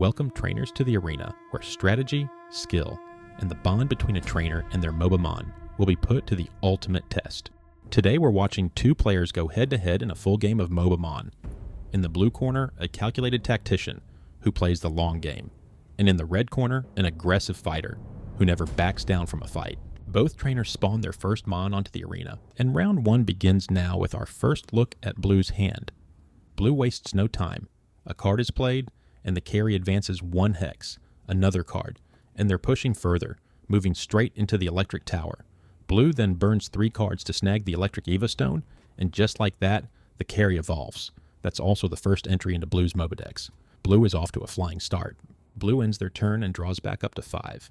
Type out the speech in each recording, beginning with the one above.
Welcome trainers to the arena where strategy, skill, and the bond between a trainer and their Mobamon will be put to the ultimate test. Today we're watching two players go head-to-head in a full game of Mobamon. In the blue corner, a calculated tactician who plays the long game, and in the red corner, an aggressive fighter who never backs down from a fight. Both trainers spawn their first Mon onto the arena, and round one begins now with our first look at Blue's hand. Blue wastes no time. A card is played, and the carry advances one hex, another card, and they're pushing further, moving straight into the electric tower. Blue then burns 3 cards to snag the electric Eva stone, and just like that, the carry evolves. That's also the first entry into Blue's MOBA decks. Blue is off to a flying start. Blue ends their turn and draws back up to 5.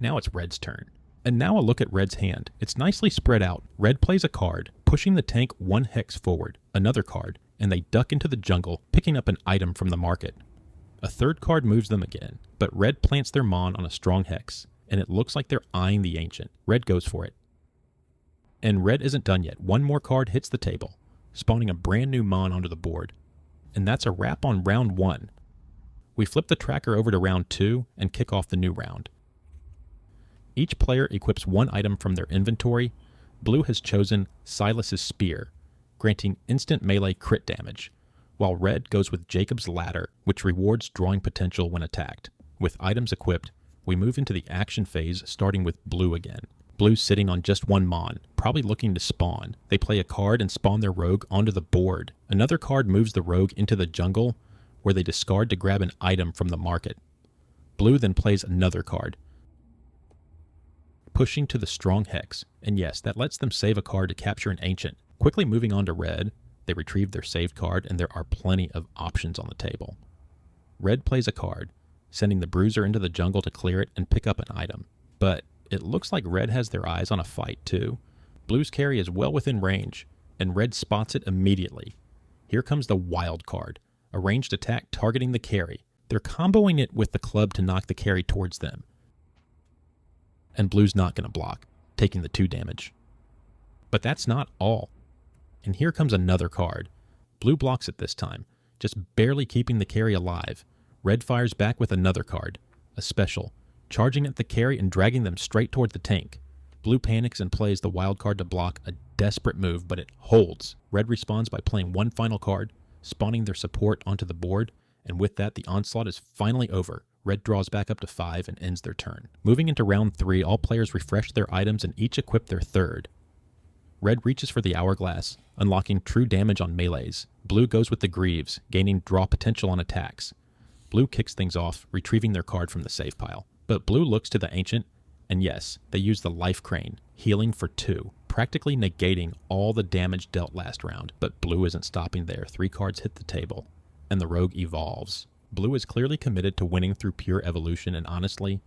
Now it's Red's turn. And now a look at Red's hand. It's nicely spread out. Red plays a card, pushing the tank 1 hex forward, another card, and they duck into the jungle, picking up an item from the market. A third card moves them again, but Red plants their Mon on a strong hex, and it looks like they're eyeing the Ancient. Red goes for it. And Red isn't done yet. One more card hits the table, spawning a brand new Mon onto the board. And that's a wrap on round 1. We flip the tracker over to round 2 and kick off the new round. Each player equips 1 item from their inventory. Blue has chosen Silas's Spear, granting instant melee crit damage, while Red goes with Jacob's Ladder, which rewards drawing potential when attacked. With items equipped, we move into the action phase, starting with Blue again. Blue's sitting on just 1 Mon, probably looking to spawn. They play a card and spawn their rogue onto the board. Another card moves the rogue into the jungle, where they discard to grab an item from the market. Blue then plays another card, pushing to the strong hex, and yes, that lets them save a card to capture an Ancient. Quickly moving on to Red, they retrieve their saved card, and there are plenty of options on the table. Red plays a card, sending the Bruiser into the jungle to clear it and pick up an item. But it looks like Red has their eyes on a fight too. Blue's carry is well within range, and Red spots it immediately. Here comes the wild card, a ranged attack targeting the carry. They're comboing it with the club to knock the carry towards them. And Blue's not going to block, taking the 2 damage. But that's not all. And here comes another card. Blue blocks it this time, just barely keeping the carry alive. Red fires back with another card, a special, charging at the carry and dragging them straight toward the tank. Blue panics and plays the wild card to block, a desperate move, but it holds. Red responds by playing 1 final card, spawning their support onto the board, and with that the onslaught is finally over. Red draws back up to 5 and ends their turn. Moving into round 3, all players refresh their items and each equip their third. Red reaches for the Hourglass, unlocking true damage on melees. Blue goes with the Greaves, gaining draw potential on attacks. Blue kicks things off, retrieving their card from the save pile. But Blue looks to the Ancient, and yes, they use the Life Crane, healing for 2, practically negating all the damage dealt last round. But Blue isn't stopping there. 3 cards hit the table, and the Rogue evolves. Blue is clearly committed to winning through pure evolution, and honestly,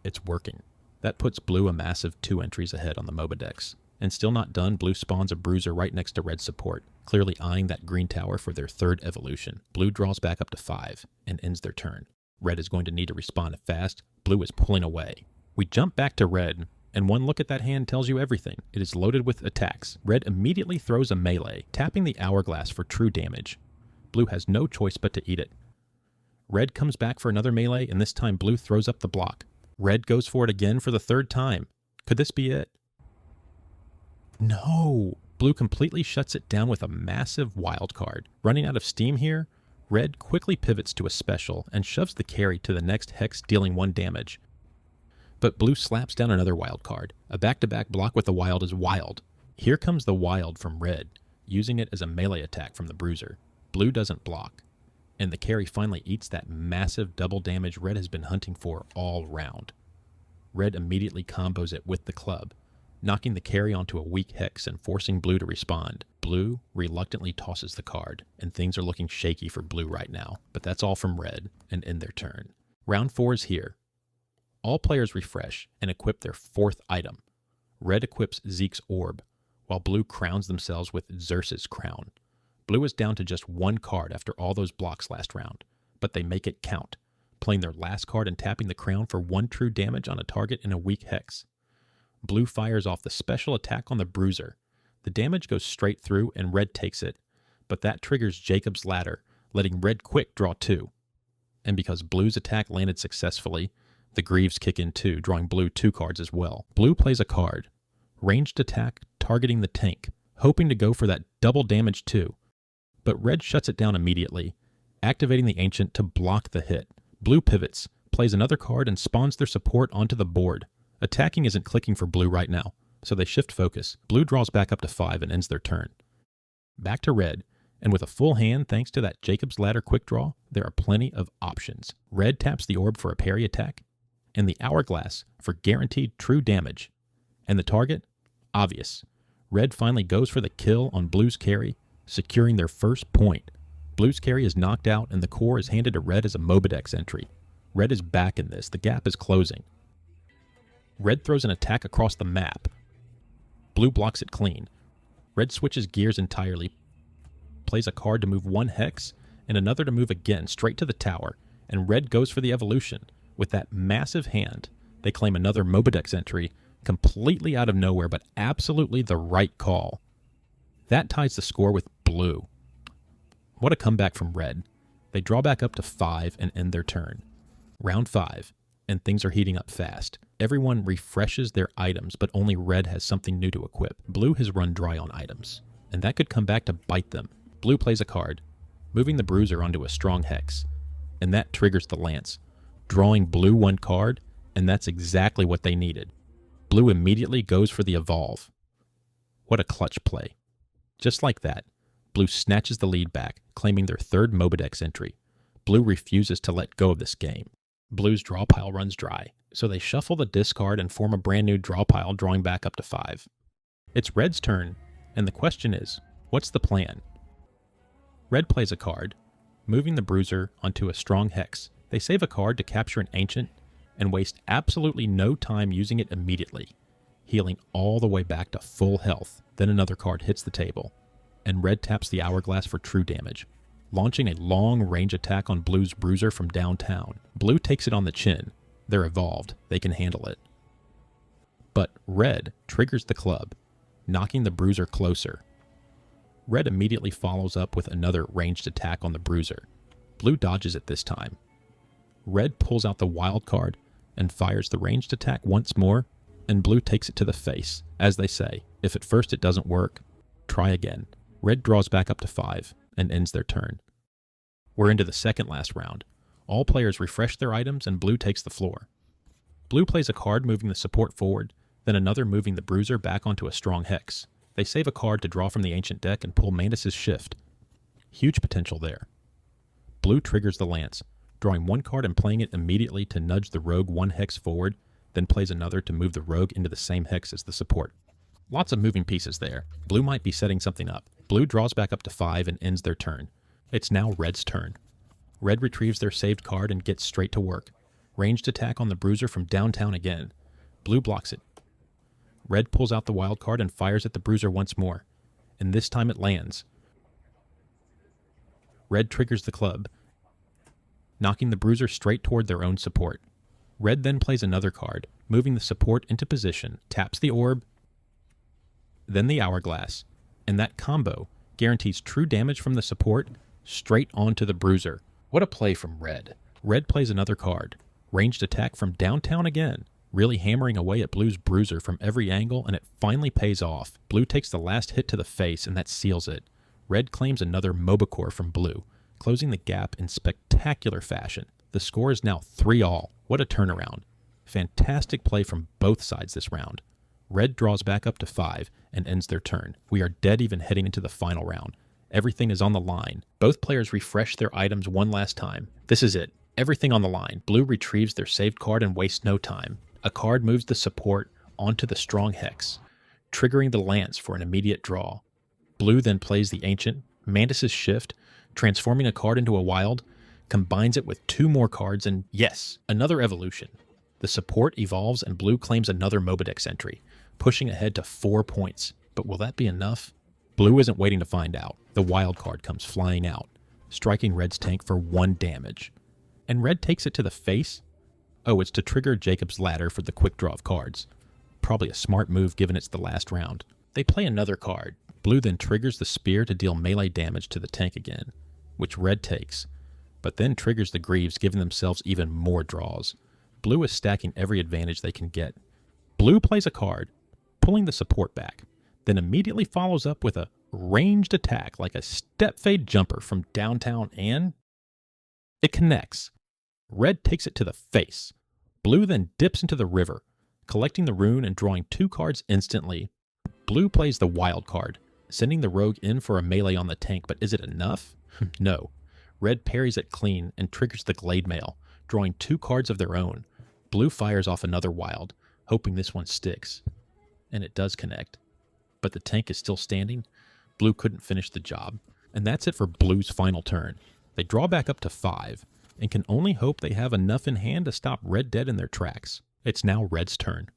it's working. That puts Blue a massive 2 entries ahead on the MOBA decks. And still not done, Blue spawns a Bruiser right next to Red's support, clearly eyeing that green tower for their 3rd evolution. Blue draws back up to 5 and ends their turn. Red is going to need to respond fast. Blue is pulling away. We jump back to Red, and one look at that hand tells you everything. It is loaded with attacks. Red immediately throws a melee, tapping the Hourglass for true damage. Blue has no choice but to eat it. Red comes back for another melee, and this time Blue throws up the block. Red goes for it again for the 3rd time. Could this be it? No! Blue completely shuts it down with a massive wild card. Running out of steam here, Red quickly pivots to a special and shoves the carry to the next hex, dealing 1 damage. But Blue slaps down another wild card. A back-to-back block with the wild is wild. Here comes the wild from Red, using it as a melee attack from the Bruiser. Blue doesn't block, and the carry finally eats that massive double damage Red has been hunting for all round. Red immediately combos it with the club, knocking the carry onto a weak hex and forcing Blue to respond. Blue reluctantly tosses the card, and things are looking shaky for Blue right now, but that's all from Red, and end their turn. Round 4 is here. All players refresh and equip their 4th item. Red equips Zeke's Orb, while Blue crowns themselves with Xerxes' Crown. Blue is down to just 1 card after all those blocks last round, but they make it count, playing their last card and tapping the crown for 1 true damage on a target in a weak hex. Blue fires off the special attack on the Bruiser. The damage goes straight through and Red takes it, but that triggers Jacob's Ladder, letting Red quick draw 2. and because blue's attack landed successfully, the Greaves kick in too, drawing blue 2 cards as well. Blue plays a card, ranged attack targeting the tank, hoping to go for that double damage too. But red shuts it down immediately, activating the Ancient to block the hit. Blue pivots, plays another card, and spawns their support onto the board. Attacking isn't clicking for blue right now, so they shift focus. Blue draws back up to 5 and ends their turn. Back to red, and with a full hand thanks to that Jacob's Ladder quick draw, there are plenty of options. Red taps the orb for a parry attack, and the hourglass for guaranteed true damage. And the target? Obvious. Red finally goes for the kill on blue's carry, securing their first point. Blue's carry is knocked out, and the core is handed to red as a Mobadex entry. Red is back in this. The gap is closing. Red throws an attack across the map. Blue blocks it clean. Red switches gears entirely, plays a card to move 1 hex, and another to move again straight to the tower, and red goes for the evolution. With that massive hand, they claim another Mobadex entry, completely out of nowhere, but absolutely the right call. That ties the score with blue. What a comeback from red. They draw back up to 5 and end their turn. Round 5, and things are heating up fast. Everyone refreshes their items, but only red has something new to equip. Blue has run dry on items, and that could come back to bite them. Blue plays a card, moving the bruiser onto a strong hex, and that triggers the lance, drawing blue 1 card, and that's exactly what they needed. Blue immediately goes for the evolve. What a clutch play. Just like that, blue snatches the lead back, claiming their 3rd Mobadex entry. Blue refuses to let go of this game. Blue's draw pile runs dry, so they shuffle the discard and form a brand new draw pile, drawing back up to 5. It's red's turn, and the question is, what's the plan? Red plays a card, moving the bruiser onto a strong hex. They save a card to capture an Ancient, and waste absolutely no time using it immediately, healing all the way back to full health. Then another card hits the table, and red taps the hourglass for true damage, launching a long range attack on blue's bruiser from downtown. Blue takes it on the chin. They're evolved. They can handle it. But red triggers the club, knocking the bruiser closer. Red immediately follows up with another ranged attack on the bruiser. Blue dodges it this time. Red pulls out the wild card and fires the ranged attack once more, and blue takes it to the face. As they say, if at first it doesn't work, try again. Red draws back up to 5 and ends their turn. We're into the second last round. All players refresh their items, and blue takes the floor. Blue plays a card moving the support forward, then another moving the bruiser back onto a strong hex. They save a card to draw from the Ancient deck and pull Mantis' Shift. Huge potential there. Blue triggers the lance, drawing 1 card and playing it immediately to nudge the rogue 1 hex forward, then plays another to move the rogue into the same hex as the support. Lots of moving pieces there. Blue might be setting something up. Blue draws back up to 5 and ends their turn. It's now red's turn. Red retrieves their saved card and gets straight to work. Ranged attack on the bruiser from downtown again. Blue blocks it. Red pulls out the wild card and fires at the bruiser once more, and this time it lands. Red triggers the club, knocking the bruiser straight toward their own support. Red then plays another card, moving the support into position, taps the orb, then the hourglass, and that combo guarantees true damage from the support straight onto the bruiser. What a play from red. Red plays another card, ranged attack from downtown again, really hammering away at blue's bruiser from every angle, and it finally pays off. Blue takes the last hit to the face, and that seals it. Red claims another MOBA core from blue, closing the gap in spectacular fashion. The score is now 3-all. What a turnaround. Fantastic play from both sides this round. Red draws back up to 5 and ends their turn. We are dead even heading into the final round. Everything is on the line. Both players refresh their items one last time. This is it. Everything on the line. Blue retrieves their saved card and wastes no time. A card moves the support onto the strong hex, triggering the lance for an immediate draw. Blue then plays the Ancient, Mantis' Shift, transforming a card into a wild, combines it with 2 more cards, and yes, another evolution. The support evolves and blue claims another Mobadex entry, pushing ahead to 4 points. But will that be enough? Blue isn't waiting to find out. The wild card comes flying out, striking red's tank for 1 damage. And red takes it to the face? Oh, it's to trigger Jacob's Ladder for the quick draw of cards. Probably a smart move given it's the last round. They play another card. Blue then triggers the spear to deal melee damage to the tank again, which red takes. but then triggers the Greaves, giving themselves even more draws. Blue is stacking every advantage they can get. Blue plays a card, pulling the support back, then immediately follows up with a ranged attack like a step fade jumper from downtown, and it connects. Red takes it to the face. Blue then dips into the river, collecting the rune and drawing 2 cards instantly. Blue plays the wild card, sending the rogue in for a melee on the tank, but is it enough? No. Red parries it clean and triggers the Glade Mail, drawing 2 cards of their own. Blue fires off another wild, hoping this one sticks. And it does connect. But the tank is still standing. Blue couldn't finish the job. And that's it for Blue's final turn. They draw back up to 5, and can only hope they have enough in hand to stop Red dead in their tracks. It's now Red's turn.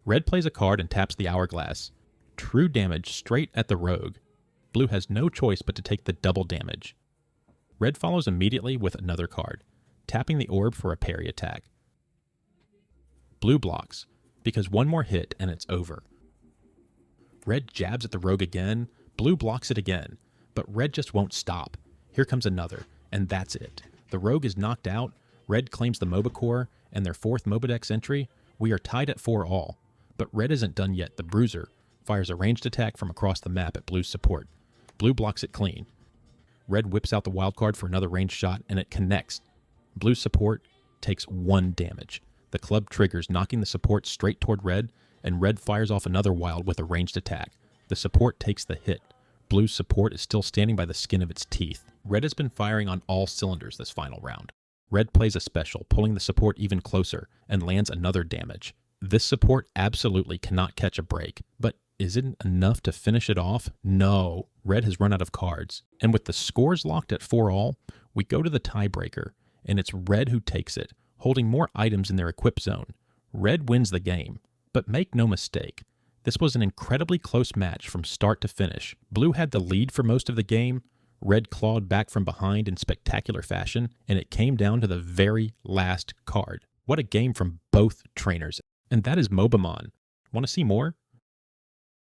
Red plays a card and taps the Hourglass. True damage straight at the rogue. Blue has no choice but to take the double damage. Red follows immediately with another card, tapping the orb for a parry attack. Blue blocks, because one more hit and it's over. Red jabs at the rogue again, Blue blocks it again, but Red just won't stop. Here comes another, and that's it. The rogue is knocked out, Red claims the MOBA core, and their 4th MOBA Dex entry. We are tied at 4-all. But Red isn't done yet. The Bruiser fires a ranged attack from across the map at Blue's support. Blue blocks it clean. Red whips out the wild card for another ranged shot, and it connects. Blue's support takes 1 damage. The club triggers, knocking the support straight toward Red, and Red fires off another wild with a ranged attack. The support takes the hit. Blue's support is still standing by the skin of its teeth. Red has been firing on all cylinders this final round. Red plays a special, pulling the support even closer, and lands another damage. This support absolutely cannot catch a break, but is it enough to finish it off? No. Red has run out of cards. And with the scores locked at 4-all, we go to the tiebreaker, and it's Red who takes it, holding more items in their equip zone. Red wins the game, but make no mistake, this was an incredibly close match from start to finish. Blue had the lead for most of the game, Red clawed back from behind in spectacular fashion, and it came down to the very last card. What a game from both trainers. And that is Mobamon. Want to see more?